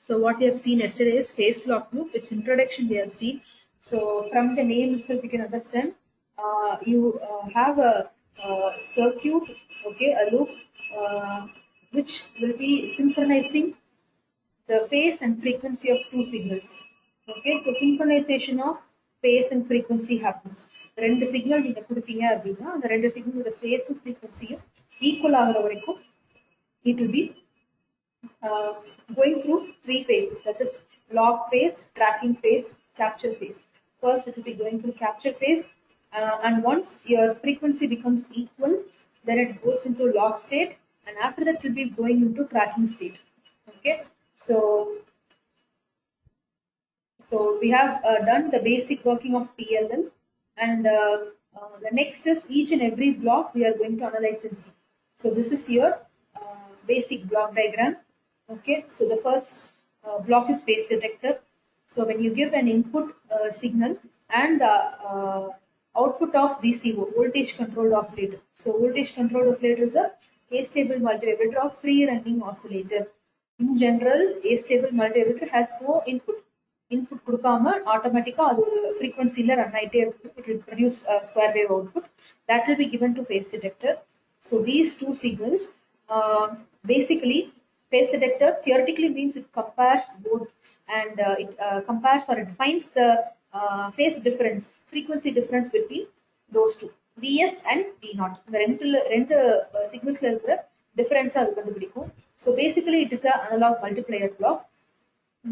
So what we have seen yesterday is phase lock loop. Its introduction we have seen. So from the name itself you can understand you have a circuit, okay, a loop which will be synchronizing the phase and frequency of two signals. Okay, so synchronization of phase and frequency happens. ரெண்டு signal நீங்க கொடுத்தீங்க அப்படின்னா அந்த ரெண்டு சிக்னலோட ஃபேஸும் ஃப்ரீக்வன்சியும் equal ஆகிற வரைக்கும் it will be going through three phases, that is lock phase, tracking phase, capture phase. First it will be going through capture phase and once your frequency becomes equal then it goes into lock state and after that it will be going into tracking state. Okay, so we have done the basic working of PLL and the next is each and every block we are going to analyze and see. So this is your basic block diagram. Okay, so the first block is phase detector. So when you give an input signal and the output of VCO, voltage controlled oscillator. So voltage controlled oscillator is a astable multivibrator or free running oscillator. In general, astable multivibrator has no input கொடுக்காம ஆட்டோமேட்டிக்கா அது frequencyல run ஆயிட்டே இருக்கும். It will produce a square wave output that will be given to phase detector. So these two signals basically phase detector theoretically means it compares both and it compares or it finds the phase difference, frequency difference between those two, Vs and V0. இந்த ரெண்டு signalsல இருக்கிற difference அது கண்டுபிடிக்கும். So basically it is a analog multiplier block.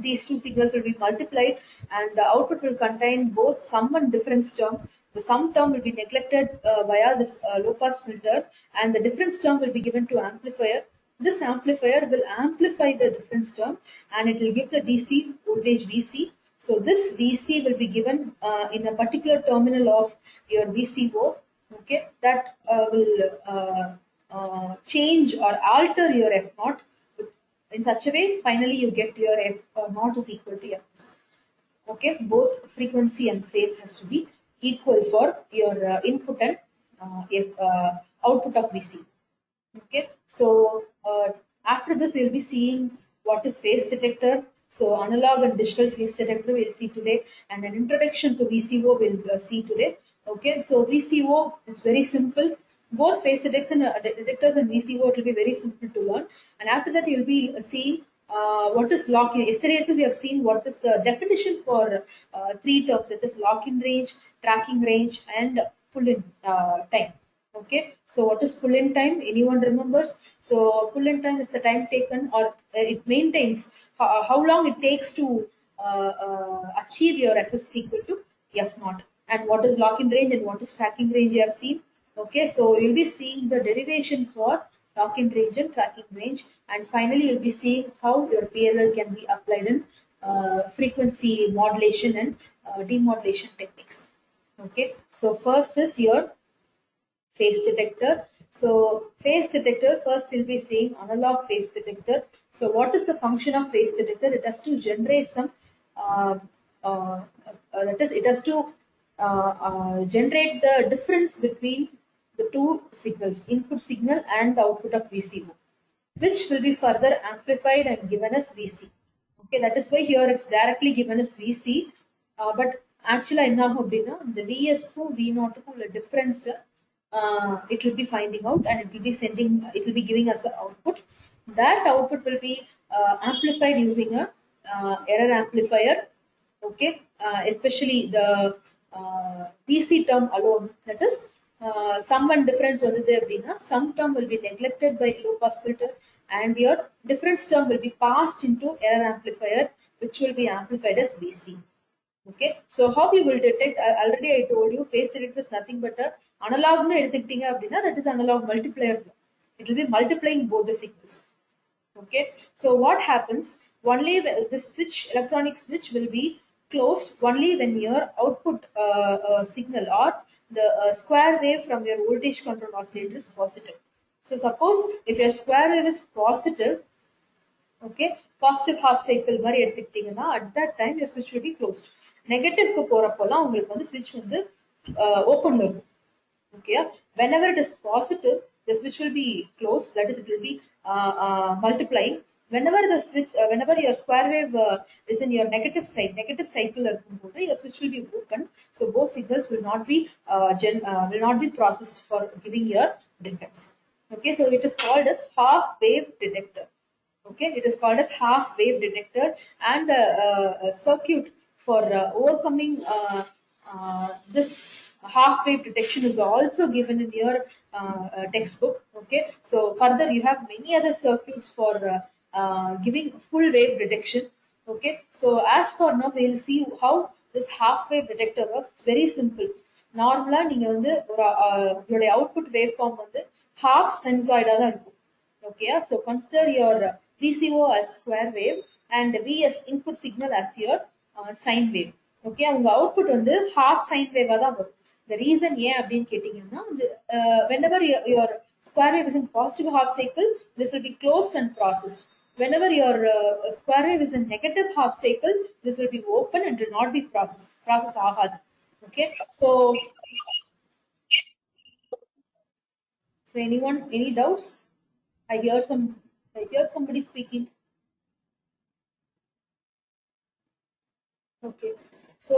These two signals will be multiplied and the output will contain both sum and difference term. The sum term will be neglected via this low pass filter and the difference term will be given to amplifier. This amplifier will amplify the difference term and it will give the DC voltage VC. So this VC will be given in a particular terminal of your VCO. Okay, that will change or alter your F0 in such a way finally you get your F0 is equal to Fs. Okay, both frequency and phase has to be equal for your input and output of VC. Okay, so after this we will be seeing what is phase detector. So analog and digital phase detector we will see today and an introduction to VCO we will see today. Okay, so VCO is very simple. Both phase detectors and VCO it will be very simple to learn and after that you will be seeing what is lock-in. Yesterday we have seen what is the definition for three terms, that is lock-in range, tracking range and pull-in time. Okay, so what is pull-in time? Anyone remembers? So pull-in time is the time taken or it maintains how long it takes to achieve your Fs equal to F0. And what is lock-in range and what is tracking range you have seen. Okay, so you'll be seeing the derivation for lock-in range and tracking range and finally you'll be seeing how your PLL can be applied in frequency modulation and demodulation techniques. Okay, so first is your phase detector. So phase detector, first we'll be seeing analog phase detector. So what is the function of phase detector? It has to generate some it has to generate the difference between the two signals, input signal and the output of VCO, which will be further amplified and given as VC. Okay, that is why here it's directly given as VC, but actually என்ன ஆகும் அப்படின்னா இந்த VS க்கும் V0 க்கும் உள்ள difference it will be finding out and it will be giving us an output. That output will be amplified using a error amplifier. Okay, especially the DC term alone, that is sum and difference vandhudu appadina sum term will be neglected by low pass filter and your difference term will be passed into error amplifier which will be amplified as VC. Okay, so how you will detect, already I told you phase detector is nothing but a analog nu eduthikinga appadina that is analog multiplier. It will be multiplying both the signals. Okay, so what happens, only the switch, electronic switch will be closed only when your output signal or the square wave from your voltage control oscillator is positive. So suppose if your square wave is positive, okay, positive half cycle mari eduthikitingna at that time your switch will be closed. Negative ku porapola ungalku vandu switch vandu open la irukum. Okay, whenever it is positive the switch will be closed, that is it will be multiplying. whenever the switch, whenever your square wave is in your negative cycle your switch will be open, so both signals will not be will not be processed for giving your defects. Okay, so it is called as half wave detector. Okay, it is called as half wave detector, and a circuit for overcoming this half wave detection is also given in your textbook. Okay, so further you have many other circuits for giving full wave detection. Okay, so as for now we'll see how this half wave detector works. It's very simple. நார்மலா நீங்க வந்து ஒரு உங்களுடைய output wave form வந்து half sinusoidal தான் இருக்கும். Okay, so consider your VCO as square wave and VS input signal as your sine wave. Okay, அவங்க output வந்து half sine wave தான் வரும். The reason ஏன் அப்படின்னு கேட்டீங்கன்னா whenever your square wave is in positive half cycle, this will be closed and processed. Whenever your square wave is in negative half cycle, this will be open and will not be processed. Process ஆகாது. Okay, so anyone, any doubts? I hear somebody speaking. Okay, so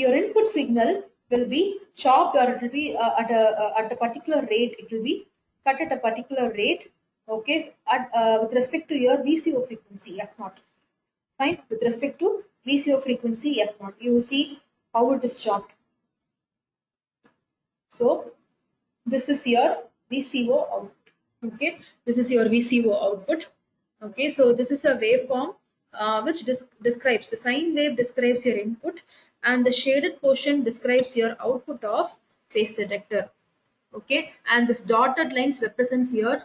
your input signal will be chopped, or it will be at a particular rate. It will be cut at a particular rate. Okay, with respect to your VCO frequency f0. Fine. With respect to VCO frequency f0, you will see how it is chopped. So this is your VCO output. Okay, this is your VCO output. Okay, so this is a waveform which describes the sine wave describes your input, and the shaded portion describes your output of phase detector. Okay, and this dotted lines represents your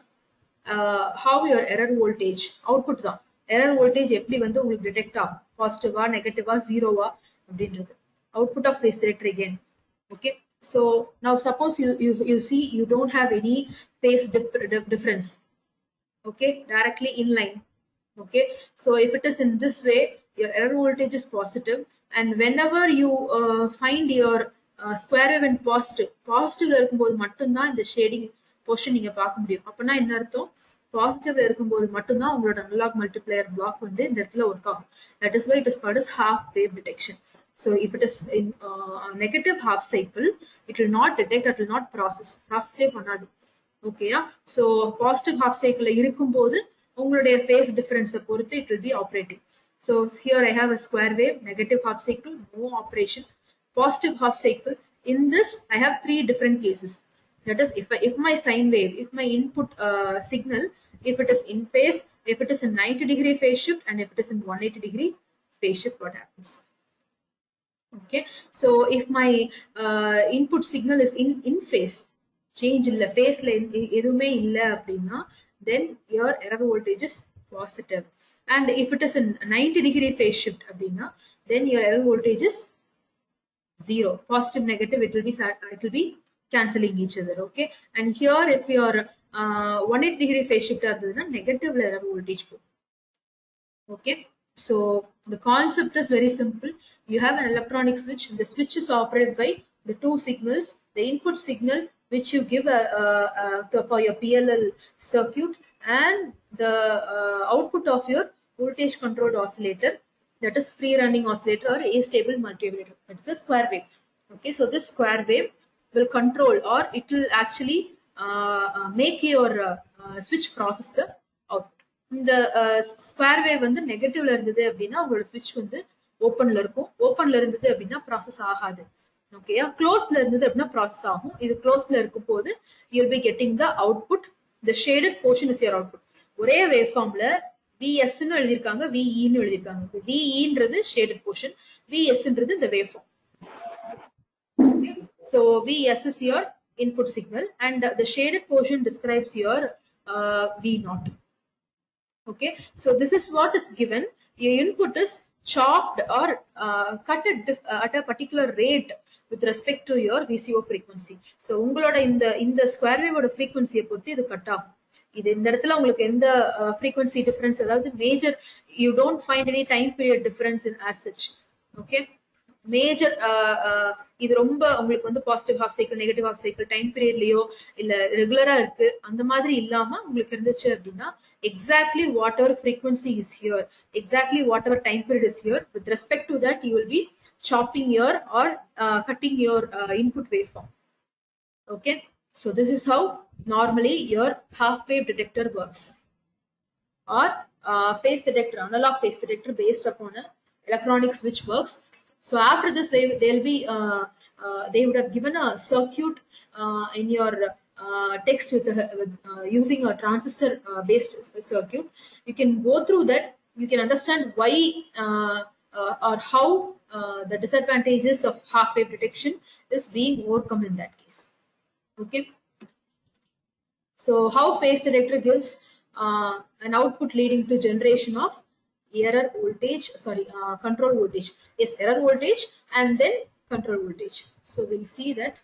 how your error voltage output தான். error voltage எப்படி வந்து உங்களுக்கு detect ஆகும், பாசிட்டிவா நெகட்டிவா ஜீரோவா அப்படின்றது output of phase detector again. Okay, so now suppose you see you don't have any phase difference. Okay, directly in line. Okay, so if it is in this way, your error voltage is positive, and whenever you find your square wave in positive இருக்கும்போது மட்டும்தான் இந்த shading portion நீங்க பார்க்க முடியும். அப்பனா என்ன அர்த்தம், பாசிட்டிவ்ல இருக்கும்போது மட்டும்தான் உங்களோட அனலாக் மல்டிப்ளையர் பிளாக் வந்து இந்த இடத்துல ஒர்க் ஆகும். That is why it is called as half wave detection. So if it is in negative half cycle, it will not detect, it will not process பண்ணாது. ஓகேயா, ஸோ பாசிட்டிவ் ஹாஃப் சைக்கிள் இருக்கும்போது உங்களுடைய phase difference பொறுத்து it will be operating. So here I have a square wave, negative half cycle, no operation. Positive half cycle, in this I have three different cases. That is, if my sine wave, if my input signal, if it is in phase, if it is in 90-degree phase shift, and if it is in 180-degree phase shift, what happens? Okay, so if my input signal is in phase, change illa phase la edume illa appadina, then your error voltage is positive. And if it is in 90-degree phase shift appadina, then your error voltage is zero. Positive negative, it will be cancelling each other. Okay, and here if your 180-degree phase shift irundhaduna, negative error voltage po. Okay, so the concept is very simple. You have an electronic switch. The switch is operated by the two signals. The input signal which you give for your PLL circuit, and the output of your voltage controlled oscillator, that is free running oscillator or astable multivariate. It's a square wave. Okay, so this square wave will control, or it will actually make your switch process the output. இந்த square wave வந்து நெகட்டிவ்ல இருந்தது அப்படின்னா உங்களோட ஸ்விட்ச் வந்து ஓப்பன்ல இருக்கும். ஓப்பன்ல இருந்தது அப்படின்னா ப்ராசஸ் ஆகாது. ஓகேயா, க்ளோஸ்ல இருந்தது அப்படின்னா ப்ராசஸ் ஆகும். இது க்ளோஸ்ல இருக்கும் போது you'll be getting the output. The shaded portion is your output. ஒரே வேவ் ஃபார்ம்ல VS ன்னு எழுதிருக்காங்க, VE ன்னு எழுதிருக்காங்க. VE ன்றது shaded portion, VS ன்றது இந்த wave form. So VS is your input signal, and the shaded portion describes your V0. Okay, so this is what is given. Your input is chopped or cut at a particular rate with respect to your VCO frequency. So உங்களோட இந்த square வேவோட frequency பொறுத்து இது cut ஆகும். இது இந்த இடத்துல உங்களுக்கு எந்த frequency difference, அதாவது major, you don't find any time period difference in as such. Okay, major இது ரொம்ப உங்களுக்கு வந்து positive half cycle negative half cycle time பீரியட்லயோ இல்ல ரெகுலரா இருக்கு அந்த மாதிரி இல்லாம உங்களுக்கு இருந்துச்சு அப்படின்னா exactly whatever frequency is here, exactly whatever time period is here, with respect to that you will be chopping your or cutting your input waveform. Okay, so this is how normally your half wave detector works, or phase detector, analog phase detector based upon a electronic switch works. So after this, they'll be they would have given a circuit in your text with using a transistor based circuit. You can go through that. You can understand why or how the disadvantages of half wave detection is being overcome in that case. Okay. So how phase detector gives an output leading to generation of error voltage, sorry, control voltage. Yes, error voltage and then control voltage. So we'll see that.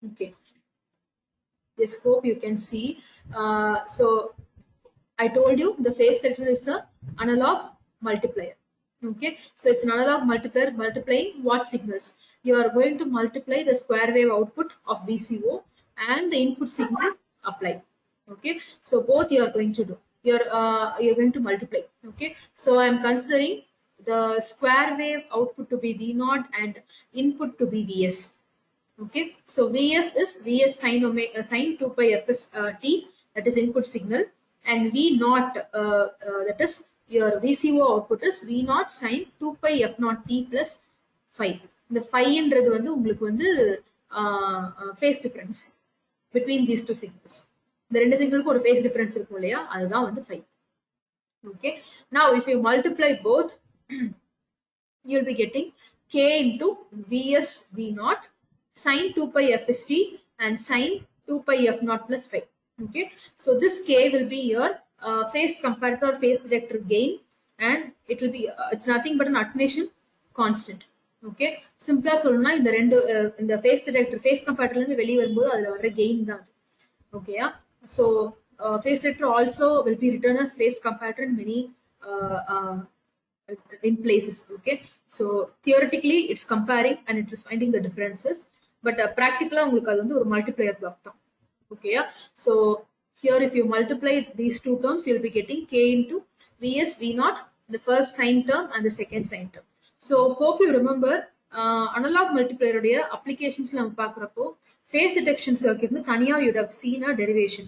Okay. Yes, hope you can see. So I told you the phase detector is a analog multiplier. Okay, so it's an analog multiplier multiplying what signals? You are going to multiply the square wave output of VCO and the input signal apply. Okay, so both you are going to do. You're going to multiply. Okay, so I am considering the square wave output to be V naught and input to be Vs. Okay, so Vs is Vs sine omega sine 2 pi Fs t, that is input signal, and V naught that is your VCO output is V naught sine 2 pi F naught t plus phi. இந்த phi-ன்றது வந்து உங்களுக்கு வந்து phase difference between these two signals. இந்த ரெண்டு சிக்னலுக்கு ஒரு phase difference இருக்கும் இல்லையா, அதுதான் வந்து phi. Okay, now if you multiply both you'll be getting k into Vs V naught sine 2 pi Fst and sine 2 pi F naught plus phi. Okay, so this k will be your phase comparator or phase detector gain, and it will be it's nothing but an attenuation constant. Okay, சிம்பிளா சொல்லணும்னா இந்த ரெண்டு இந்த phase detector phase comparator இருந்து வெளிய வரும்போது அதுல வர gain தான். Okay, yeah. So phase detector also will be written as phase comparator in many in places. Okay, so theoretically it's comparing and it is finding the differences, but practically உங்களுக்கு அது வந்து ஒரு multiplier block தான். Okay, yeah. So here if you multiply these two terms you'll be getting k into Vs V naught, the first sine term and the second sine term. So hope you remember analog multiplier உடைய applications நம்ம பார்க்கறப்போ phase detection circuit னு தனியா you would have seen a derivation.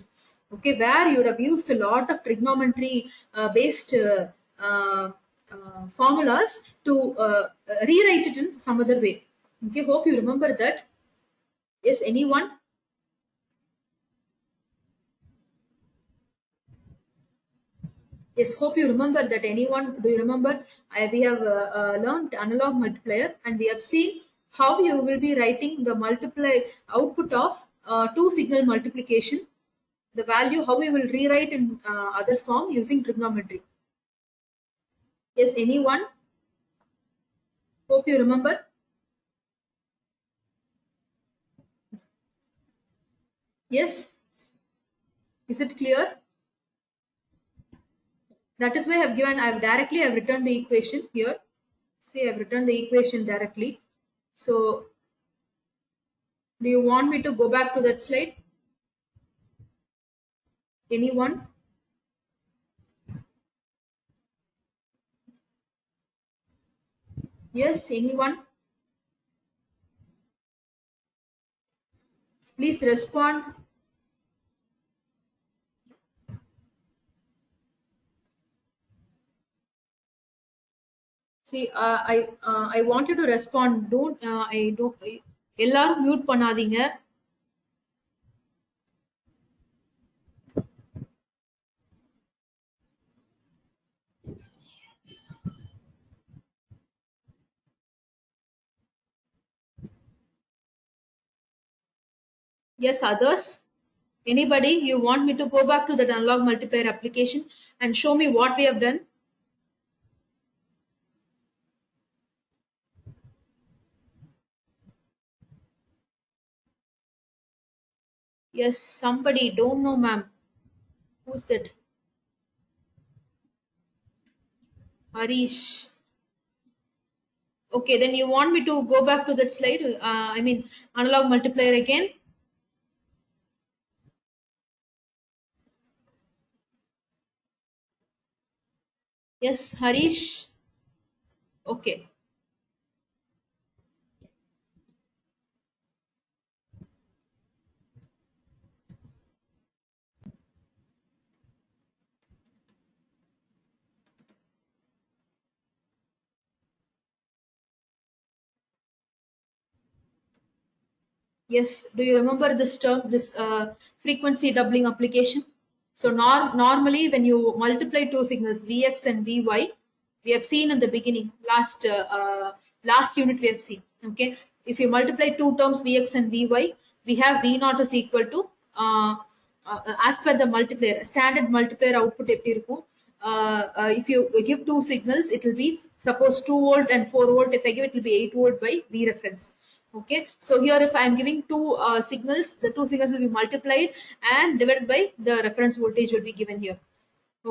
Okay, where you would have used a lot of trigonometry based formulas to rewrite it in some other way. Okay, hope you remember that. Yes, anyone? Yes, hope you remember that. Anyone? Do you remember? We have learned analog multiplier and we have seen how you will be writing the multiply output of two signal multiplication, the value how you will rewrite in other form using trigonometry. Yes, anyone? Hope you remember. Yes, is it clear? That is why I have given, I have written the equation here. See, I have written the equation directly. So do you want me to go back to that slide? Anyone? Yes, anyone? Please respond. See, I want you to respond. Don't I don't எல்லாரும் mute பண்ணாதீங்க. Yes, others? Anybody? You want me to go back to the analog multiplier application and show me what we have done? Yes, somebody. Don't know, ma'am. Who's that? Harish. Okay, then you want me to go back to that slide? I mean, analog multiplier again. Yes, Harish. Okay. Yes. Do you remember this term, this frequency doubling application? So normally when you multiply two signals Vx and Vy, we have seen in the beginning, last unit we have seen. Okay. If you multiply two terms Vx and Vy, we have V naught is equal to as per the multiplier, standard multiplier output எப்படி இருக்கும்? If you give two signals, it will be suppose 2 volt and 4 volt. If I give it will be 8 volt by V reference. Okay, so here if I am giving two signals, the two signals will be multiplied and divided by the reference voltage will be given here.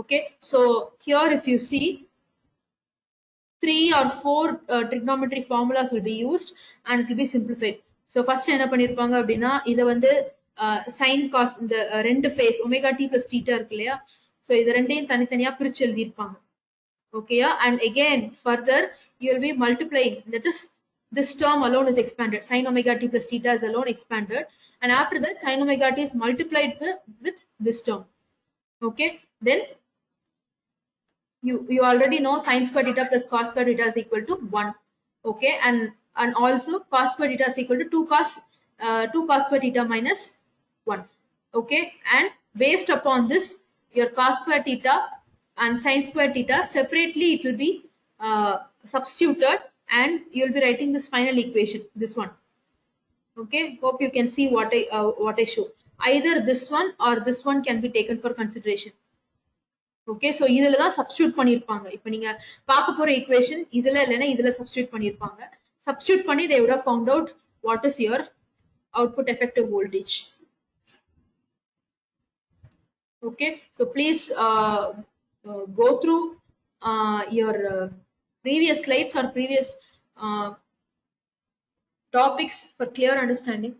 Okay, so here if you see 3 or 4 trigonometry formulas will be used and it will be simplified. So first என்ன பண்ணிருப்பாங்க அப்படின்னா இதை வந்து sin cos இந்த ரெண்டு phase omega t plus theta இருக்கு இல்லையா, so இது ரெண்டையும் தனித்தனியா பிரிச்சு எழுதிருப்பாங்க. Okay, yeah? And again further you will be multiplying, that is this term alone is expanded, sin omega t plus theta is alone expanded, and after that sin omega t is multiplied with this term. Okay, then you already know sin square theta plus cos square theta is equal to 1. Okay, and also cos square theta is equal to 2 cos square theta minus 1. Okay, and based upon this your cos square theta and sin square theta separately it will be substituted and you will be writing this final equation, this one. Okay, hope you can see what I show. Either this one or this one can be taken for consideration. Okay, so இதில் தான் substitute பண்ணியிருப்பாங்க. இப்போ நீங்கள் பார்க்க போகிற equation இதில் இல்லைன்னா இதில் சப்ஸ்டியூட் பண்ணியிருப்பாங்க. சப்ஸ்டியூட் பண்ணி they would have found out what is your output effective voltage. Okay, so please go through your previous slides or previous topics for clear understanding.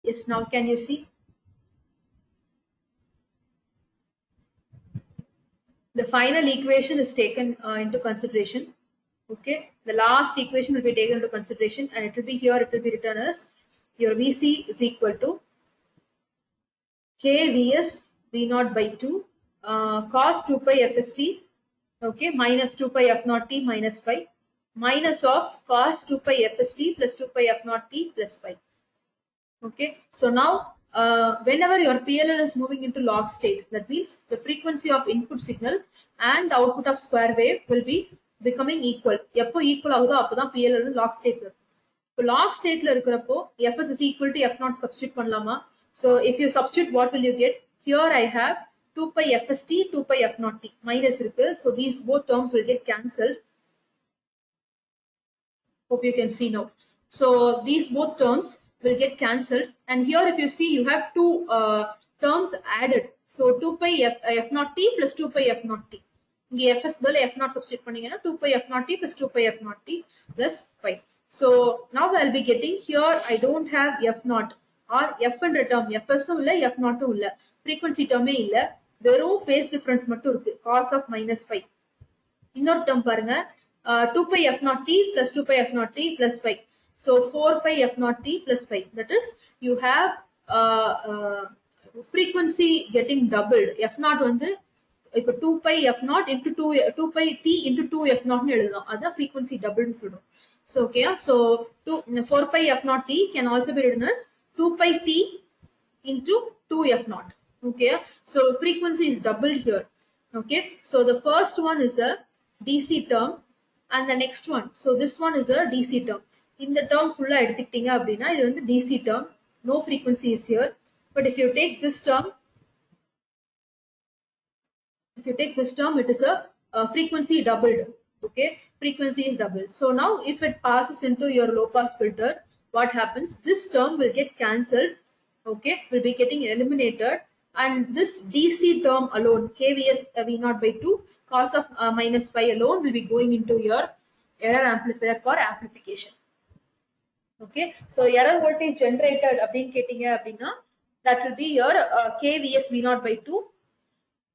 Yes, now can you see? The final equation is taken into consideration. Okay, the last equation will be taken into consideration and it will be here, it will be written as your Vc is equal to k Vs V naught by 2 cos 2 pi Fst, okay, minus 2 pi F naught t minus pi minus of cos 2 pi Fst plus 2 pi F naught t plus pi. Okay, so now whenever your PLL is moving into log state, that means the frequency of input signal and the output of square wave will be becoming equal. எப்போ equal ஆகுதோ அப்பதான் PLL log state இருக்கும். இப்போ log stateல இருக்கிறப்போ Fs is equal to F naught substitute பண்ணலாமா? So if you substitute, what will you get? Here I have 2 pi Fst, 2 pi F naught t minus இருக்கு. So these both terms will get cancelled. Hope you can see now. So these both terms will get cancelled, and here if you see you have two terms added. So 2 pi f naught t plus 2 pi f naught t. இங்கே fs பதில் f naught substitute பண்ணீங்கன்னா 2 pi f naught t plus 2 pi f naught t plus pi. So now I'll be getting here I don't have f naught or f என்ற term, fs இல்ல f naught இல்ல, frequency term இல்ல, வெறும் phase difference மட்டும் இருக்கு, cos of minus pi. இன்னொரு term பாருங்க, 2 pi f naught t plus 2 pi f naught t plus pi. So 4 pi f naught t plus pi. That is you have frequency getting doubled. F naught வந்து இப்போ 2 pi f naught into 2 pi t into 2 f naught னு எழுதலாம். அதான் frequency doubled னு சொல்றோம். So okay, so 4 pi f naught t can also be written as 2 pi t into 2 f naught. Okay, so frequency is doubled here. Okay, so the first one is a DC term and the next one. So this one is a DC term. In the term full எடுத்துக்கிட்டீங்க அப்படின்னா இது வந்து DC term. No frequency is here. But if you take this term, it is a frequency doubled. Okay, frequency is doubled. So now if it passes into your low pass filter, what happens? This term will get cancelled. Okay, will be getting eliminated, and this DC term alone, KVS V0 by 2 cos of minus phi alone will be going into your error amplifier for amplification. Okay, so error voltage generated அப்படின்னு கேட்டீங்க அப்படின்னா that will be your KVS V0 by 2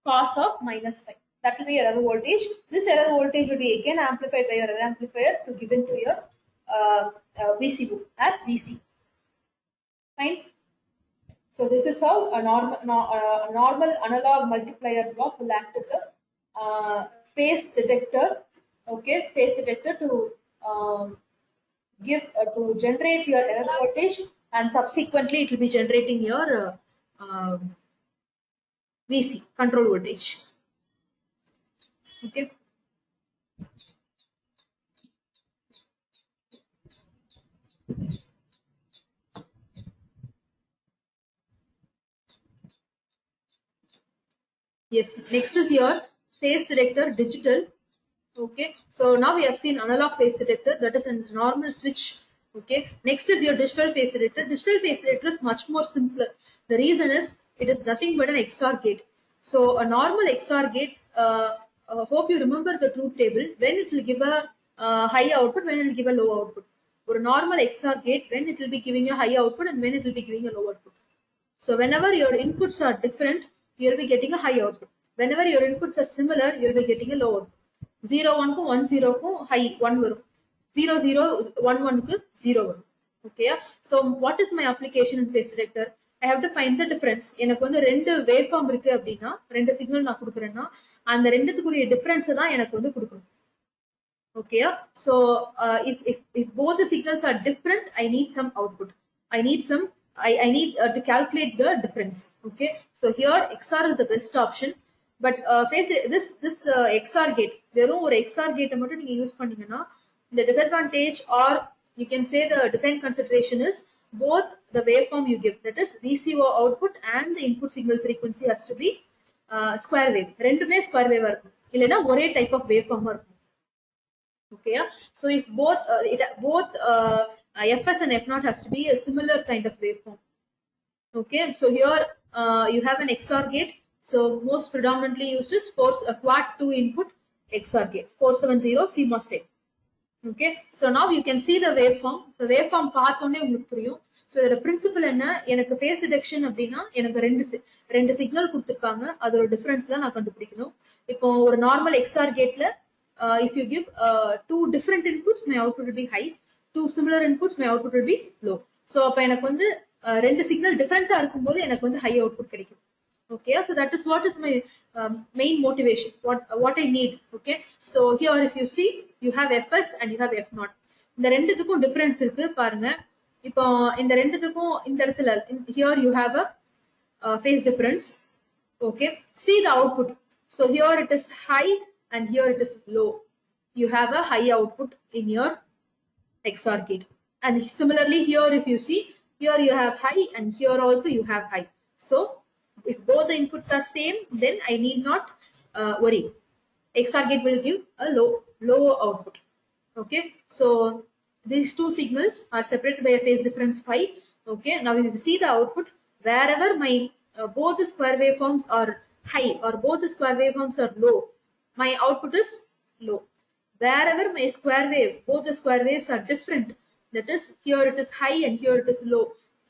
cos of minus phi. That will be error voltage. This error voltage will be again amplified by your error amplifier to give into your VCO as VC. Fine. So this is how a normal analog multiplier block will act as a phase detector. Okay, phase detector to to generate your error voltage, and subsequently it will be generating your VC control voltage. Okay. Yes, next is your phase detector digital. Okay, so now we have seen analog phase detector, that is a normal switch. Okay, next is your digital phase detector. Digital phase detector is much more simpler. The reason is it is nothing but an XOR gate. So a normal XOR gate, hope you remember the truth table, when it will give a high output, when it will give a low output. For a normal XOR gate, when it will be giving a high output and when it will be giving a low output. So whenever your inputs are different, you'll be getting a high output. Whenever your inputs are similar, you'll be getting a low output. 0 1 ku 1 0 ku high 1 varum. 0 0 1 1 ku 0 varum. Okay. So what is my application in phase detector? I have to find the difference. எனக்கு வந்து ரெண்டு wave form இருக்கு அப்படின்னா ரெண்டு signal நான் கொடுக்குறேன்னா அந்த ரெண்டுத்துக்குரிய difference தான் எனக்கு வந்து கொடுக்கணும். Okay, so if both the signals are different, I need some output. I need to calculate the difference. Okay, so here XOR is the best option, but face this XOR gate, வெறும் ஒரு XOR gate மட்டும் நீங்க use பண்ணீங்கன்னா the disadvantage, or you can say the design consideration, is both the waveform you give, that is VCO output and the input signal frequency has to be square wave. ரெண்டுமே square wave இருக்கும், இல்லைன்னா ஒரே type of waveform இருக்கும். Okay, so if both fs and f0 has to be a similar kind of waveform. Okay, so here you have an XOR gate. So most predominantly used is quad 2 input XOR gate 470 CMOS type. Okay, so now you can see the waveform. The waveform பார்த்தோன்னே உங்களுக்கு புரியும். So இதோட principal என்ன, எனக்கு phase detection அப்படின்னா எனக்கு ரெண்டு signal கொடுத்துருக்காங்க, அதோட டிஃபரன்ஸ் தான் நான் கண்டுபிடிக்கணும். இப்போ ஒரு நார்மல் XOR கேட்ல if you give two different inputs, my output will be high. Two similar inputs, my output will be low. So அப்ப எனக்கு வந்து ரெண்டு சிக்னல் டிஃபரெண்டா இருக்கும்போது எனக்கு வந்து high output கிடைக்கும். Okay, so that is what is my main motivation, what I need. Okay, so here if you see, you have fs and you have f0. இந்த ரெண்டுத்துக்கும் டிஃபரன்ஸ் இருக்கு பாருங்க. இப்போ இந்த ரெண்டுத்துக்கும் இந்த இடத்துல here you have a phase difference. Okay, see the output. So here it is high and here it is low. You have a high output in your XOR gate, and similarly here if you see, here you have high and here also you have high. So if both the inputs are same, then I need not worry. XOR gate will give a low output. Okay, so these two signals are separated by a phase difference phi. Okay, now if you see the output, wherever my both the square waveforms are high or both the square waveforms are low, my output is low. Wherever my both the square waves are different, that is here it is high and here it is low,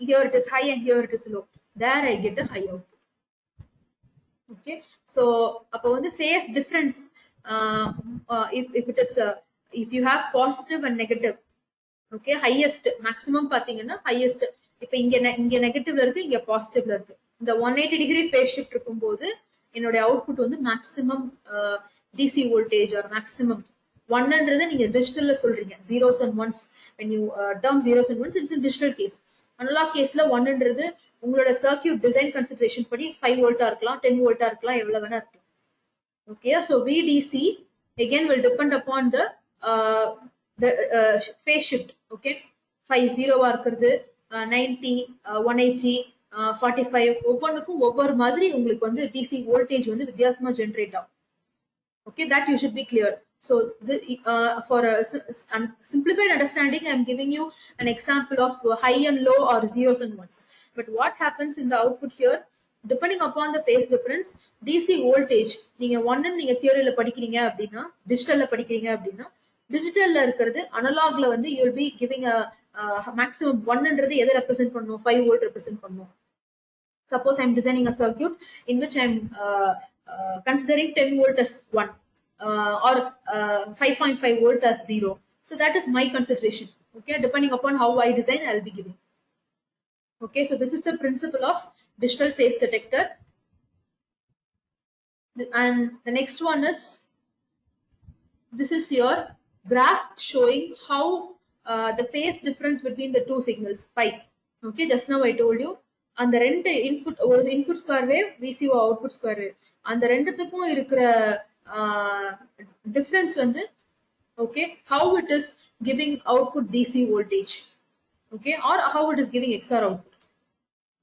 here it is high and here it is low, there I get a high output. Okay, so அப்போ வந்து phase difference, if it is if you have positive and negative, okay, highest maximum பாத்தீங்கன்னா highest, இப்போ இங்க நெகட்டிவ்ல இருக்கு, இங்க பாசிட்டிவ்ல இருக்கு, இந்த 180 degree phase shift இருக்கும்போது என்னோட அவுட்புட் வந்து maximum DC voltage or maximum 1ன்றதை நீங்க டிஜிட்டல்ல சொல்றீங்க, zeros and ones. when you term zeros and ones, it's in digital case. Analog caseல 1ன்றது உங்களோட சர்க்யூட் டிசைன் கன்சிடரேஷன் படி 5 வோல்ட்டா இருக்கலாம், 10 வோல்ட்டா இருக்கலாம், எவ்வளவு வேணா இருக்கலாம். Okay, so VDC again will depend upon the phase shift. Okay, 50 இருக்கிறது 90 180 45 ஒவ்வொன்றுக்கும் ஒவ்வொரு மாதிரி உங்களுக்கு வந்து DC வோல்டேஜ் வந்து வித்தியாசமா ஜெனரேட் ஆகும். Okay, that you should be clear. So for a simplified understanding, I am giving you an example of high and low or zeros and ones. But what happens in the output here, depending upon the phase difference, DC voltage நீங்க ஒன்னு நீங்க தியரியில படிக்கிறீங்க அப்படின்னா டிஜிட்டல்ல படிக்கிறீங்க அப்படின்னா டிஜிட்டல்ல இருக்கிறது அனலாக்ல வந்து you will be giving a maximum 1ன்றது எதை ரெப்ரசென்ட் பண்ணும் 5 வோல்ட் ரெப்ரசென்ட் பண்ணும். Suppose I'm designing a circuit in which I'm considering 10 volt as 1 or 5.5 volt as 0. So that is my consideration. Okay, depending upon how I design, I'll be giving. Okay, so this is the principle of digital phase detector. And the next one is, this is your graph showing how the phase difference between the two signals phi. Okay, just now I told you அந்த ரெண்டு input ஒரு input square wave VCO output square wave அந்த ரெண்டுத்துக்கும் இருக்கிற difference வந்து okay how it is giving output DC voltage okay or how it is giving XR output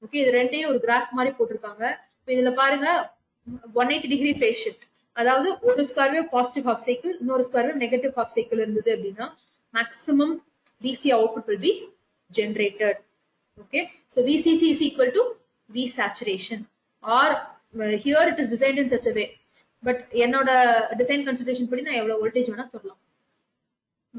okay இது ரெண்டையும் ஒரு கிராஃப் மாதிரி போட்டிருக்காங்க. இதுல பாருங்க 180 டிகிரி ஃபேஸ் ஷிஃப்ட், அதாவது ஒரு square wave positive half cycle இன்னொரு square wave negative half cycle இருந்தது அப்படின்னா maximum DC output will be generated. Okay, so VCC is equal to V saturation, or here it is designed in such a way, but என்னோட design consideration படி நான் எவ்வளவு voltage வேணா சொல்லலாம்.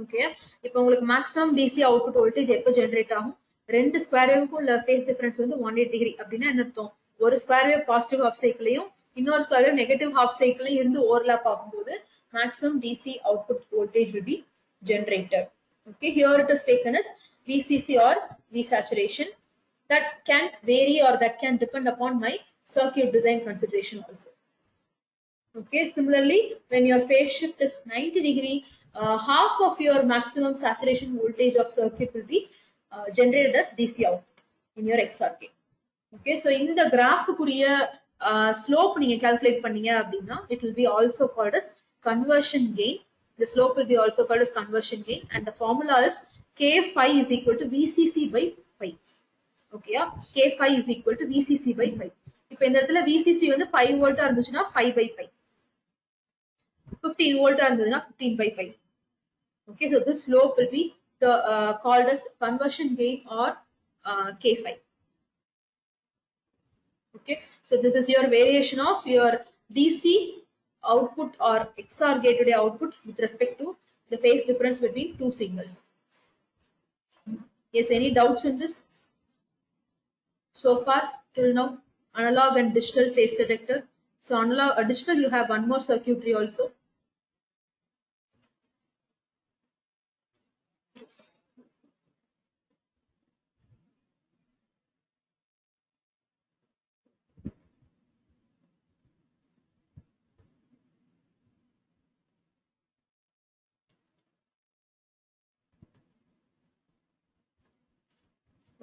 Okay, இப்போ உங்களுக்கு மேக்ஸிமம் டிசி அவுட்புட் வோல்டேஜ் எப்போ generate ஆகும், ரெண்டு ஸ்கொயர் வேவுக்கும் உள்ள ஃபேஸ் டிஃபரன்ஸ் வந்து 180 டிகிரி அப்படின்னா என்ன அர்த்தம், ஒரு ஸ்கொயர் வேவ் பாசிட்டிவ் ஹாஃப் சைக்கிளையும் இன்னொரு ஸ்கொயர் வேவ் நெகட்டிவ் ஹாஃப் சைக்கிளையும் இருந்து ஓவர்லாப் ஆகும்போது maximum DC output voltage will be generated. Okay, here it is taken as VCC or V saturation. That can vary or that can depend upon my circuit design consideration also. Okay, similarly, when your phase shift is 90 degree, half of your maximum saturation voltage of circuit will be generated as DC output in your XOR gate. Okay, so in the graph kuriya slope நீங்க calculate பண்ணீங்க அப்படின்னா it will be also called as conversion gain. The slope will be also called as conversion gain, and the formula is K phi is equal to VCC by phi. Okay, K phi is equal to VCC by phi. இப்போ இந்த இடத்துல VCC வந்து 5 வோல்ட்டா இருந்துச்சுன்னா 5 by pi, 15 வோல்ட்டா இருந்ததுன்னா 15 by pi. Okay, so this slope will be called as conversion gain or K phi. Okay, so this is your variation of your DC output or XOR gated output with respect to the phase difference between two signals. Yes, any doubts in this? So far till now, analog and digital phase detector. So analog digital, you have one more circuitry also.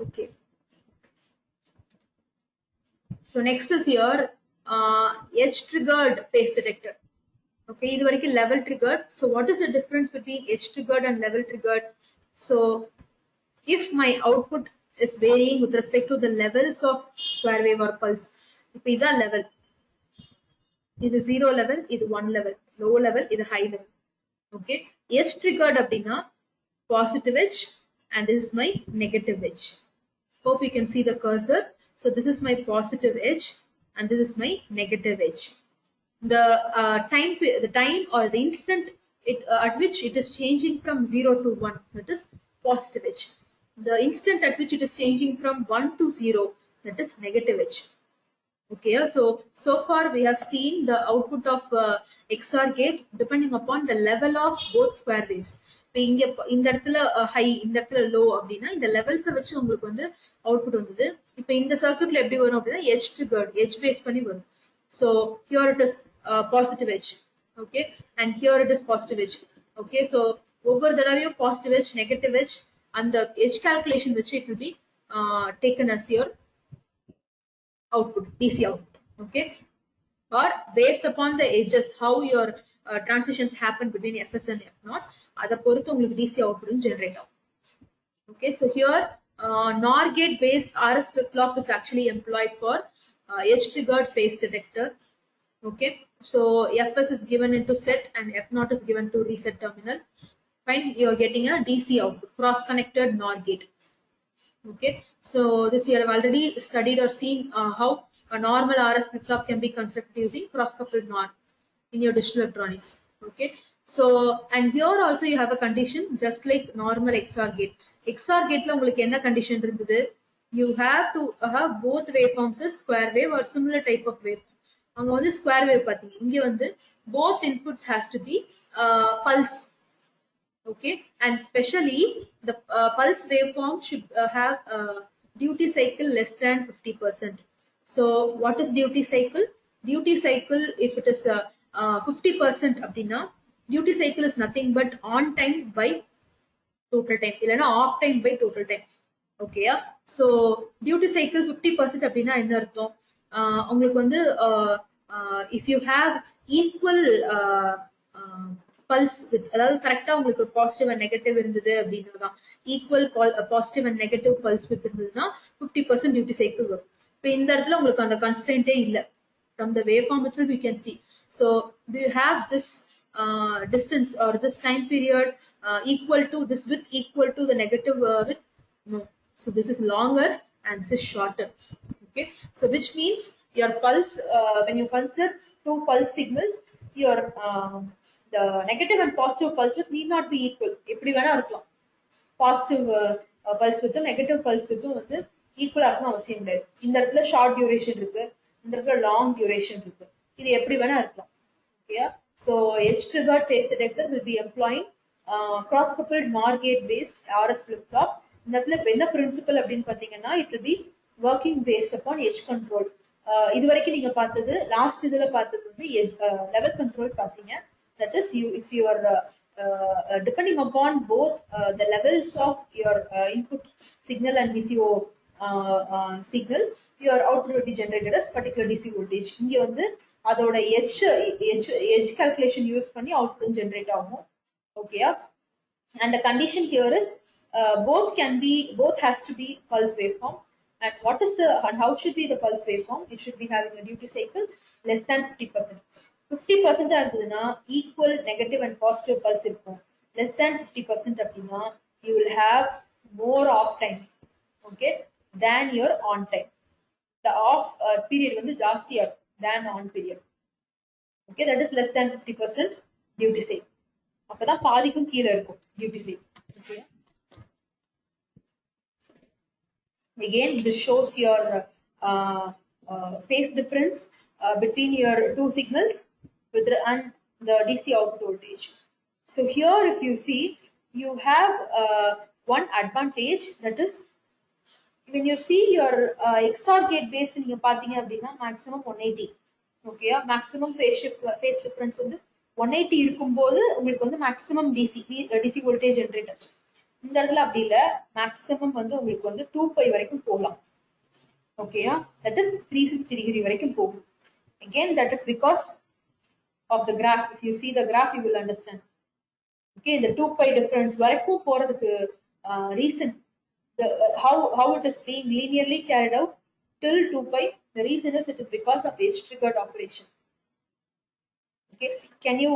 Okay. So next is your edge triggered phase detector. Okay, இது வரைக்கும் level triggered. So what is the difference between edge triggered and level triggered? So if my output is varying with respect to the levels of square wave or pulse, இப்போ இதான் level, இது 0 level, இது 1 level, low level, இது high level. Okay, edge triggered அப்படின்னா positive edge and this is my negative edge. Hope you can see the cursor. So this is my positive edge and this is my negative edge. The time or the instant at which it is changing from 0 to 1, that is positive edge. The instant at which it is changing from 1 to 0, that is negative edge. Okay, so far we have seen the output of XOR gate depending upon the level of both square waves. இப்போ இங்க இந்த இடத்துல high இந்த இடத்துல low அப்படின்னா இந்த லெவல்ஸை வச்சு உங்களுக்கு வந்து அவுட்புட் வந்தது. இப்போ இந்த சர்க்யூட்ல எப்படி வரும் அப்படின்னா எட்ஜ் ட்ரிகர்ட், எட்ஜ் பேஸ் பண்ணி வரும். So here it is positive edge, okay, and here it is positive edge. Okay, so ஒவ்வொரு தடவையும் பாசிட்டிவ் எட்ஜ் நெகட்டிவ் எட்ஜ் அந்த எட்ஜ் கால்குலேஷன் வச்சு it will be taken as your output, DC output. Okay, or based upon the edges how your transitions happen between fs and f0 அதை பொறுத்து உங்களுக்கு dc output generate ஆகும். Okay, so here NOR gate based RS flip flop is actually employed for edge triggered phase detector. Okay, so fs is given into set and f0 is given to reset terminal. Fine, you are getting a dc output, cross connected NOR gate. Okay, so this you have already studied or seen how a normal RS flip flop can be constructed using cross coupled NOR in your digital electronics. Okay, so and here also you have a condition just like normal XOR gate. XOR gate la உங்களுக்கு என்ன condition இருந்தது? You have to have both waveforms as square wave or similar type of wave. அங்க வந்து square wave பாத்தீங்க, இங்க வந்து both inputs has to be pulse. Okay, and especially the pulse waveform should have duty cycle less than 50%. So what is duty cycle? Duty cycle, if it is 50% abdina, duty cycle is nothing but on time by total time, illana off time by total time. Okay, so duty cycle 50% abdina enna artham? உங்களுக்கு வந்து if you have equal pulse with அதாவது கரெக்டா உங்களுக்கு positive and negative இருந்தது அப்படின்னா equal positive and negative pulse width இருந்ததுன்னா 50% duty cycle வரும். இப்போ இந்த இடத்துல உங்களுக்கு அந்த கன்ஸ்டன்ட்டே இல்லை. From the waveform itself you can see. So do you have this distance or this time period equal to this width equal to the negative width? No. So this is longer and this is shorter. Okay, so which means your pulse when you consider two pulse signals, your the negative and positive pulse width need not be equal. எப்படி வேணா இருக்கலாம். Positive pulse வித்தும் negative pulse வித்தும் வந்து ஈக்குவலா இருக்கணும் அவசியம் கிடையாது. இந்த இடத்துல ஷார்ட் டியூரேஷன் இருக்கு, இந்த இடத்துல லாங் டியூரேஷன் இருக்கு, இது எப்படி வேணா இருக்கலாம். ஓகேயா? So edge triggered phase detector will be employing cross coupled NOR gate based RS flip flop. இந்த இடத்துல என்ன பிரின்சிபல் அப்படின்னு பாத்தீங்கன்னா it will be working based upon edge control. இது வரைக்கும் நீங்க பார்த்தது லாஸ்ட் இதுல பார்த்தது வந்து லெவல் கண்ட்ரோல் பாத்தீங்க. That is, if you are depending upon both the levels of your input signal and DCO signal, your output will be generated as particular DC voltage. இங்க வந்து அதோட edge calculation use பண்ணி output generate ஆகும். Okay, and the condition here is both has to be pulse waveform. And what is and how should be the pulse waveform? It should be having a duty cycle less than 50%. 50% இருந்ததுன்னா equal negative and positive pulse இருக்கும். Less than 50% அப்படின்னா you will have more off time, okay, than your on time. The off period வந்து ஜாஸ்தியா இருக்கும் than on period. Okay, that is less than 50% duty cycle. அப்பதான் பாதிக்கும் கீழே இருக்கும் duty cycle. Okay. Again, this shows your phase difference between your two signals and the DC output voltage. So here, if you see, you have one advantage, that is when you see your XOR gate based in your maximum 180. Okay, maximum phase difference வந்து 180 இருக்கும்போது உங்களுக்கு வந்து maximum DC voltage generate ஆச்சு. இந்த இடத்துல அப்படி இல்ல, maximum வந்து உங்களுக்கு வந்து 2π வரைக்கும் போகலாம். ஓகேயா? that is 360 degree வரைக்கும் போகும். Again, that is because of the graph. If you see the graph, you will understand. Okay, the 2π difference வரைக்கும் போறதுக்கு reason, how it is being linearly carried out till 2π. The reason is it is because of edge triggered operation. Okay, can you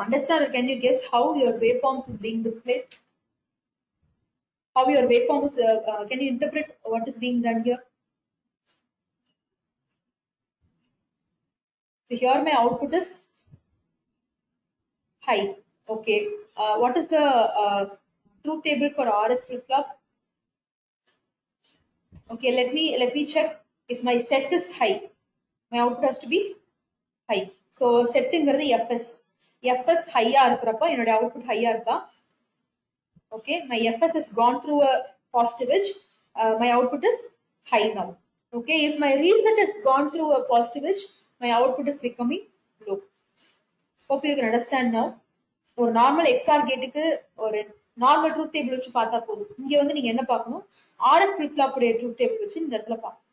understand or can you guess how your waveforms is being displayed? How your waveform is, can you interpret what is being done here? So here my output is high. Okay, what is the truth table for RS flip flop? Okay, let me check. If my set is high, my output has to be high. So set ingiradhu fs high ah irukrappa enoda output high ah irukka. Okay, my fs has gone through a positive edge, my output is high now. Okay, if my reset has gone through a positive edge, my output is becoming low. Hope you can understand now. For normal XOR gate க்கு ஒரு normal truth table வச்சு பார்த்தா போதும். இங்க வந்து நீங்க என்ன பார்க்கணும்? RS flip flop உடைய truth table வச்சு இந்த இடத்துல பார்க்கணும்.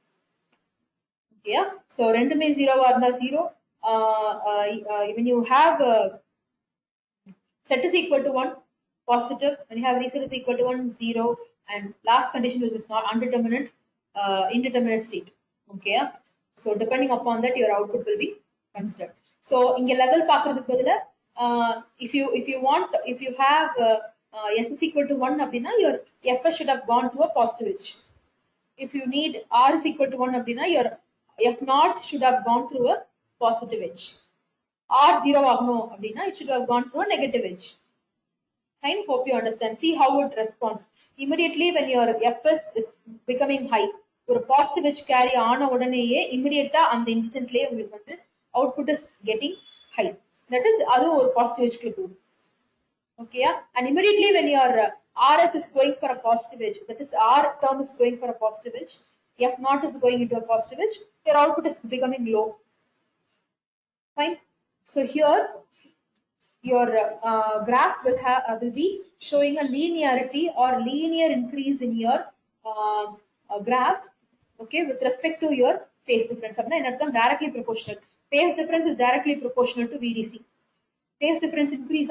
Yeah, so ரெண்டுமே 0 இருந்தா 0. When you have set is equal to 1 positive, when you have reset is equal to 1 0, and last condition which is not undeterminate, indeterminate state. Okay, yeah? So depending upon that your output will be considered. So inga level பாக்குறதுக்கு பதிலா if you have s is equal to 1 அப்படினா your fs should have gone through a positive edge. If you need r is equal to 1 அப்படினா your f naught should have gone through a positive edge. R 0 ஆகணும் அப்படினா it should have gone through a negative edge. Fine, hope you understand. See how it responds. Immediately when your fs is becoming high, ஒரு positive edge carry ஆன உடனேயே immediately அந்த instantலயே உங்களுக்கு வந்து output is getting high. That is அதுவும் ஒரு positive edge க்கு போகும். Okay, yeah? And immediately when your rs is going for a positive edge, that is r term is going for a positive edge, f naught is going into a positive edge, your output is becoming low. Fine. So here your graph will be showing a linearity or linear increase in your graph, okay, with respect to your phase difference. Directly proportional. Phase difference is directly proportional to VDC. Phase difference increase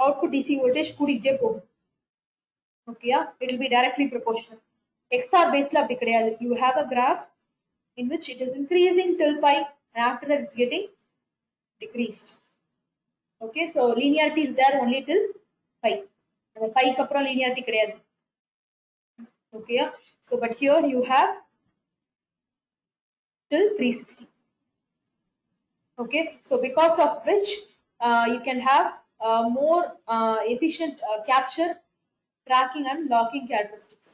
output DC voltage கூடிட்டே போகும். Okay, yeah? It will be directly proportional. XR based la apdi kedaiyadhu. You have a graph in which it is increasing till pi and after that it's getting decreased. Okay, so linearity is there only till pi. And pi ku appuram linearity kedaiyadhu. Okay, yeah? So but here you have till 360. Okay, so because of which you can have more efficient capture, tracking and locking characteristics.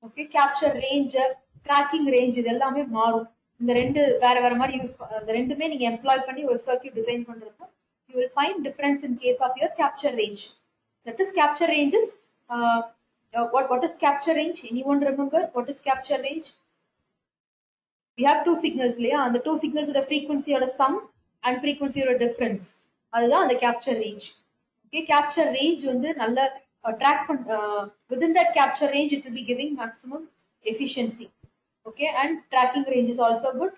Okay, capture range, tracking range இதெல்லாமே மாறும். இந்த ரெண்டு வேற வேற மாதிரி use இந்த ரெண்டுமே நீங்க எம்ப்ளாய் பண்ணி ஒரு சர்க்யூட் டிசைன் பண்றப்போ you will find difference in case of your capture range. That is capture range is what is capture range? Anyone remember what is capture range? We have two signals இல்லையா, அந்த two signals ஓட frequency ஓட sum and frequency ஓட difference, அதுதான் அந்த capture range. Okay, capture range வந்து நல்ல track within that capture range it will be giving maximum efficiency. Okay, and tracking range is also good.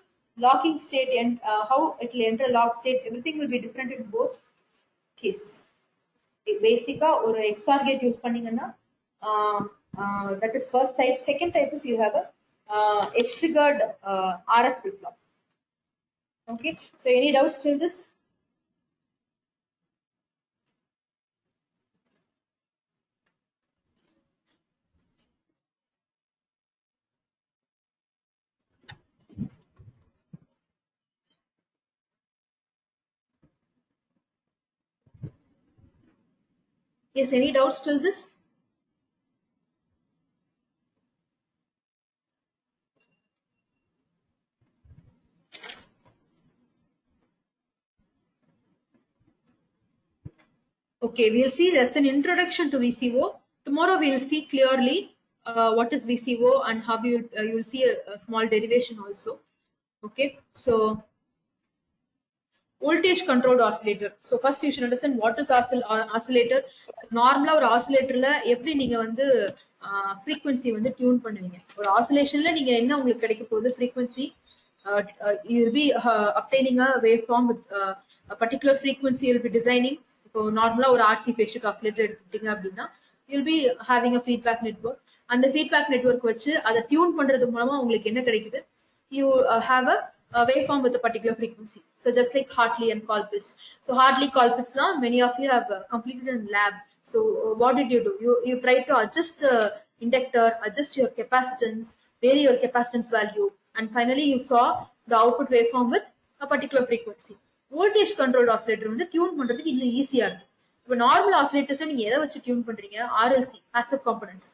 Locking state and how it will enter lock state, everything will be different in both cases. Basically or XOR gate use பண்ணீங்கன்னா that is first type. Second type is you have a edge triggered RS flip flop. Okay, so any doubts till this? Yes, any doubts till this? Okay, we'll see just an introduction to VCO. Tomorrow we'll see clearly what is VCO and how you will see a small derivation also. Okay, so voltage controlled oscillator. So first you should understand what is oscillator. So normally ஒரு oscillatorல எப்படி நீங்க வந்து frequency வந்து tune பண்ணுவீங்க. ஒரு oscillationல நீங்க என்ன உங்களுக்கு கிடைக்க போகுது frequency, you will be obtaining a waveform with a particular frequency. You will be designing. இப்போ நார்மலா ஒரு RC phase shift oscillator எடுத்துக்கிட்டீங்க அப்படின்னா you will be having a feedback network. அந்த feedback network வச்சு அதை tune பண்றது மூலமா உங்களுக்கு என்ன கிடைக்குது, you have a waveform with a particular frequency. So just like Hartley and Colpitts. So Hartley, Colpitts now many of you have completed in lab. So what did you do? You try to adjust the inductor, adjust your capacitance, vary your capacitance value, and finally you saw the output waveform with a particular frequency. Voltage controlled oscillator வந்து tune பண்றதுக்கு இன்னும் ஈஸியா இருக்கு. இப்போ normal ஆசிலேட்டர்ஸ்ல நீங்க எதை வச்சு tune பண்றீங்க? RLC, passive components.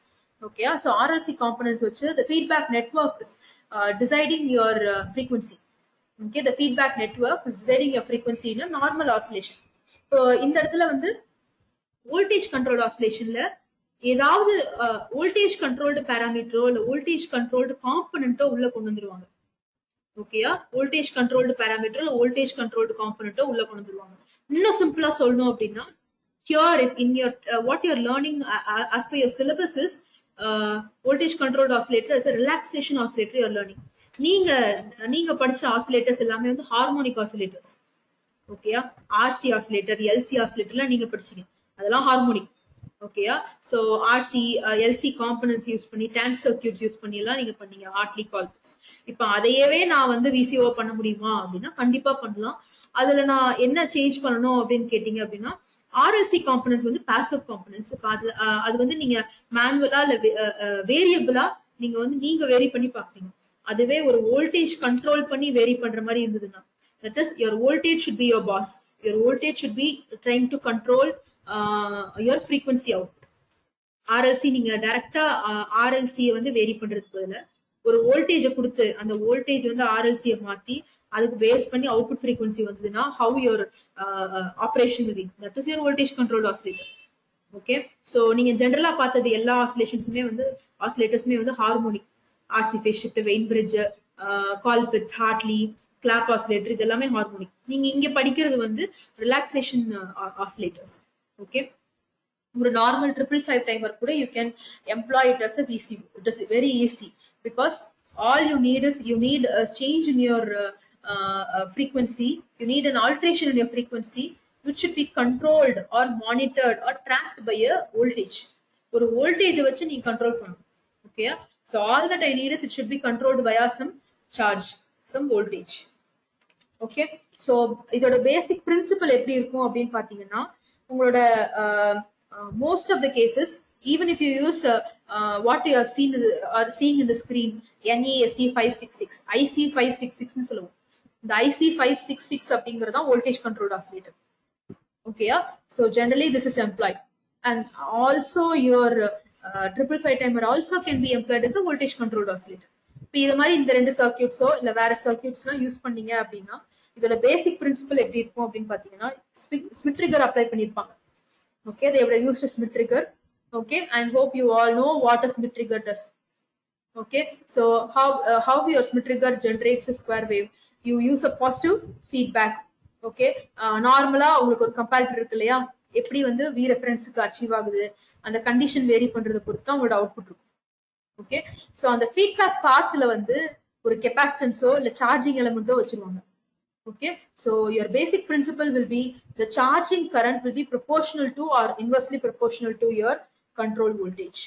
Okay, so RLC components வச்சு the feedback network is deciding your frequency. Okay, the feedback network is deciding your frequency in a normal oscillation. So இந்த இடத்துல வந்து voltage controlled oscillationல ஏதாவது voltage controlled parameter இல்ல voltage controlled component உள்ள கொண்டு வந்துருவாங்க. Okay, voltage controlled parameter இல்ல voltage controlled component உள்ள கொண்டு வந்துருவாங்க. இன்னும் சிம்பிளா சொல்லணும் அப்படின்னா here in your what you're learning as per your syllabus is voltage controlled oscillator as a relaxation oscillator you are learning. நீங்க நீங்க படிச்ச ஆசிலேட்டர்ஸ் எல்லாமே வந்து ஹார்மோனிக் ஆசிலேட்டர்ஸ். ஓகேயா? RC ஆசிலேட்டர், LC ஆசிலேட்டர்லாம் நீங்க படிச்சீங்க. அதெல்லாம் ஹார்மோனிக். ஓகேயா? So RC LC components use பண்ணி டேங்க் சர்க்யூட்ஸ் யூஸ் பண்ணி எல்லாம் நீங்க பண்ணீங்க ஹார்ட்லி கால்பிட்ஸ். இப்போ அதையவே நான் வந்து VCO பண்ண முடியுமா அப்படின்னா கண்டிப்பா பண்ணலாம். அதுல நான் என்ன சேஞ்ச் பண்ணணும் அப்படின்னு கேட்டீங்க அப்படின்னா RLC காம்போனன்ட்ஸ் வந்து பாசிவ் காம்போனன்ட்ஸ். இப்போ அது வந்து நீங்க மேனுவலா இல்ல வேரியபிளா நீங்க வந்து நீங்க வேரி பண்ணி பாப்பீங்க. அதுவே ஒரு வோல்டேஜ் கண்ட்ரோல் பண்ணி வேரி பண்ற மாதிரி இருந்ததுன்னா that is your voltage should be your boss. Your voltage should be trying to control your frequency output. RLC நீங்க டைரக்டா RLC வந்து வேரி பண்றதுக்கு பதிலா ஒரு வோல்டேஜ் கொடுத்து அந்த வோல்டேஜ் வந்து RLC மாத்தி அதுக்கு பேஸ் பண்ணி அவுட்புட் frequency வந்ததுன்னா how your operation will be. That is your voltage controlled oscillator. Okay, so நீங்க ஜெனரலா பார்த்தது எல்லா ஆசிலேஷன்ஸுமே வந்து ஆசிலேட்டர்ஸுமே வந்து harmonic. RC phase shift, Wien bridge, Colpitts, Hartley, Clapp oscillator இது எல்லாமே ஹார்மோனிக். நீங்க இங்க படிக்கிறது வந்து ரிலாக்ஸேஷன் ஆசிலேட்டர்ஸ். ஓகே, ஒரு நார்மல் 555 டைமர் கூட you can employ it as a VCO. It is very easy because all you need is you need a change in your frequency. You need an alteration in your frequency which should be controlled or monitored or tracked by a voltage. ஒரு voltage வச்சு நீங்க control பண்ணணும். Okay, so all that I need is it should be controlled via some charge, some voltage. Okay, so இதோட பேசிக் principal எப்படி இருக்கும் அப்படின்னு பாத்தீங்கன்னா உங்களோட most of the cases even if you use what you have seen or seeing in the screen NESC 566 IC 566 னு சொல்லுவோம். இந்த IC 566 அப்படிங்கறது தான் voltage controlled oscillator. Okay, yeah? So generally this is employed, and also your 555 timer also can be employed as a voltage controlled oscillator. இப்போ இது மாதிரி இந்த ரெண்டு சர்க்யூட்ஸோ இல்ல வேற சர்க்யூட்ஸ்லாம் யூஸ் பண்ணீங்க அப்படின்னா இதோட பேசிக் பிரின்சிபல் எப்படி இருக்கும் அப்படின்னு பாத்தீங்கன்னா ஸ்மித் ட்ரிகர் அப்ளை பண்ணிருப்பாங்க. Okay, they would have used a Smith trigger. Okay, and hope you all know what a Smith trigger does. Okay, so how your Smith trigger generates a square wave? You use a positive feedback. Okay, நார்மலா உங்களுக்கு ஒரு comparator இருக்கு இல்லையா, எப்படி வந்து V ரெஃபரன்ஸ்க்கு achieve ஆகுது அந்த condition vary பண்றதை பொறுத்து தான் உங்களோட அவுட்புட் இருக்கும். ஓகே, சோ அந்த ஃபீட்பேக் பாத்ல வந்து ஒரு கெபாசிட்டன்ஸோ இல்ல சார்ஜிங் எலிமெண்டோ வச்சிருவாங்க. Okay, so your basic principle will be the charging current will be proportional to or inversely proportional to your control voltage.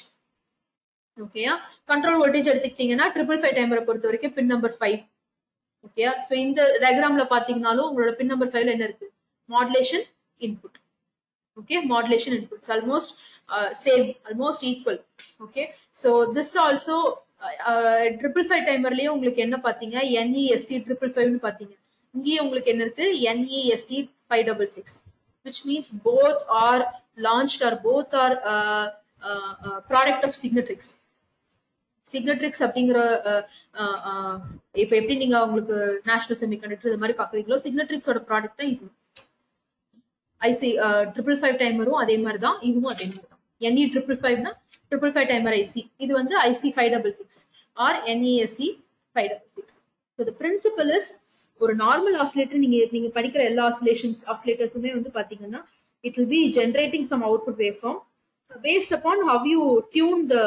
Okay, control voltage எடுத்துக்கிட்டீங்கன்னா 555 டைமரை பொறுத்த வரைக்கும் பின் நம்பர் 5. Okay, so இந்த டயக்ராம்ல பாத்தீங்கன்னாலும் உங்களோட பின் நம்பர் 5ல என்ன இருக்கு, modulation input. Okay, modulation inputs almost same, almost equal. Okay, so this also 555 டைமர்லயே உங்களுக்கு என்ன பாத்தீங்க NESC 555 னு பாத்தீங்க. இங்கே உங்களுக்கு என்ன இருக்கு NESC 566, which means both are launched or both are product of Signatrix. Signatrix அப்படிங்கிற இப்போ எப்படி நீங்க உங்களுக்கு நேஷனல் செமிகண்டக்டர் இது மாதிரி பாக்குறீங்களோ Signatrixோட ப்ராடக்ட் தான் இது. IC 555 டைமரும் அதே மாதிரி தான், இதுவும் அதே மாதிரி தான். NE 555 னா 555 டைமர் IC, இது வந்து IC 566 or NESC 566. So the principle is ஒரு நார்மல் ஆசிலேட்டர் நீங்க படிக்கிற எல்லா ஆசிலேட்டர்ஸுமே வந்து பாத்தீங்கன்னா it will be generating some output waveform based upon how you tune the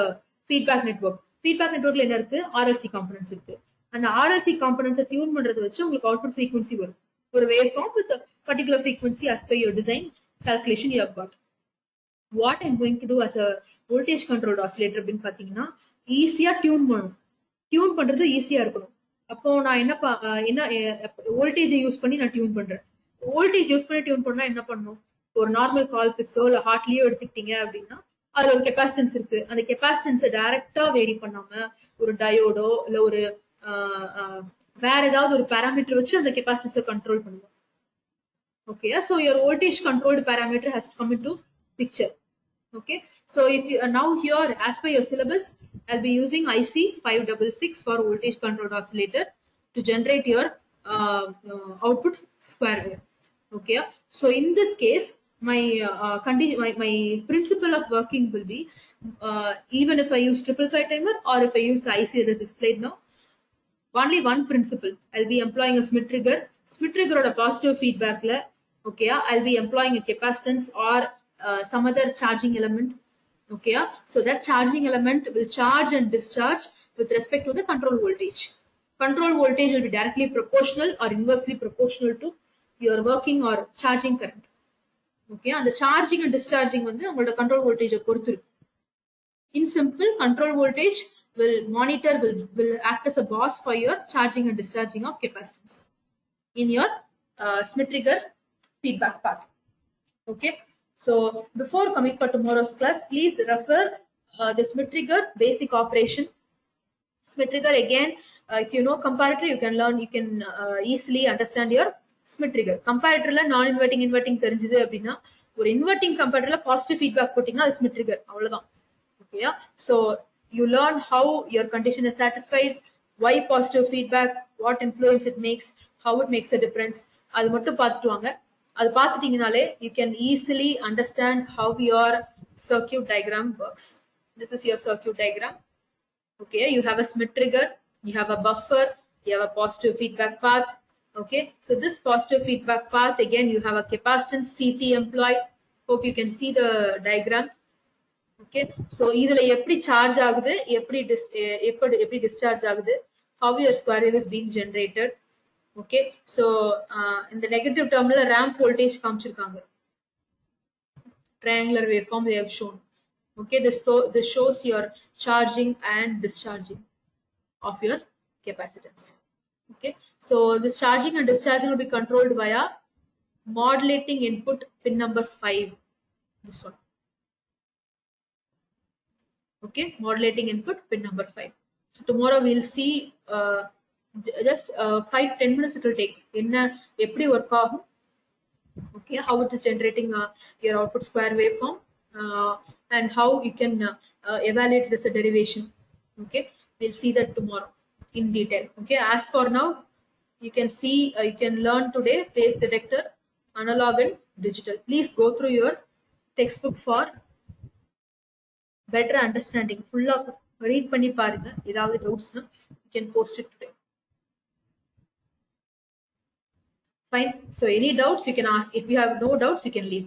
feedback network. Feedback networkல என்ன இருக்கு, RLC components இருக்கு. அந்த RLC components டியூன் பண்றத வச்சு உங்களுக்கு output frequency வரும். ஒரு waveform with a particular frequency as per your design calculation you have got. What I'm going to do as a voltage controlled oscillator அப்படின்னு பாத்தீங்கன்னா ஈஸியா டியூன் பண்ணணும். டியூன் பண்றது ஈஸியா இருக்கணும். அப்போ நான் என்ன வோல்டேஜ் யூஸ் பண்ணி நான் டியூன் பண்றேன். வோல்டேஜ் யூஸ் பண்ணி டியூன் பண்ணா என்ன பண்ணும், ஒரு நார்மல் கால்பிட்ஸோ இல்ல ஹார்ட்லியோ எடுத்துக்கிட்டீங்க அப்படின்னா அதுல ஒரு கெபாசிட்டன்ஸ் இருக்கு. அந்த கெபாசிட்டன்ஸை டைரக்டா வேரி பண்ணாம ஒரு டயோடோ இல்ல ஒரு வேற ஏதாவது ஒரு பாராமீட்டர் வச்சு அந்த கெபாசிட்டன்ஸை கண்ட்ரோல் பண்ணுவோம். Okay, so your voltage controlled parameter has to come into picture. Okay, so if you now here as per your syllabus I'll be using IC 566 for voltage controlled oscillator to generate your output square wave. Okay, so in this case my my principle of working will be even if I use 555 timer or if I use the IC that is displayed now, only one principle. I'll be employing a Smith trigger. Smith trigger or a positive feedback la, okay, I'll be employing a capacitance or some other charging element. Okay, so that charging element will charge and discharge with respect to the control voltage. Control voltage will be directly proportional or inversely proportional to your working or charging current. Okay, and the charging and discharging வந்து உங்களோட control voltage பொறுத்து இருக்கு. In simple, control voltage will act as a boss for your charging and discharging of capacitance in your Smith trigger feedback path. Okay, so before coming for tomorrow's class, please refer the Smith trigger basic operation. Smith trigger again, if you know comparator, you can easily understand your Smith trigger. Comparatorல நான் inverting inverting தெரிஞ்சது அப்படின்னா ஒரு inverting கம்பேரிட்டர்ல positive feedback போட்டீங்கன்னா அது Smith trigger அவ்வளவுதான். Okay, so you learn how your condition is satisfied, why positive feedback, what influence it makes, how it makes a difference. அது மட்டும் பார்த்துட்டு வாங்க. அது பார்த்துட்டீங்கனாலே you can easily understand how your circuit diagram works. This is your circuit diagram. Okay, you have a Smith trigger, you have a buffer, you have a positive feedback path. Okay, so this positive feedback path, again you have a capacitance CT employed. Hope you can see the diagram. Okay, so இதுல எப்படி charge ஆகுது, எப்படி discharge ஆகுது, how your square wave is being generated. Okay, so in the negative terminal ramp voltage காமிச்சிருக்காங்க, triangular waveform they have shown. Okay, this shows your charging and discharging of your capacitance. Okay, so this charging and discharging will be controlled via modulating input pin number 5, this one. Okay, modulating input pin number 5. So tomorrow we'll see just 5-10 minutes it will take enna eppadi work agum. Okay, how it is generating your output square waveform, and how you can evaluate it as a derivation. Okay, we'll see that tomorrow in detail. Okay, as for now you can see you can learn today phase detector, analog and digital. Please go through your textbook for better understanding. Full of read பண்ணி பாருங்க, ஏதாவது doubts-னா you can post it today. Fine, so any doubts you can ask. If you have no doubts you can leave.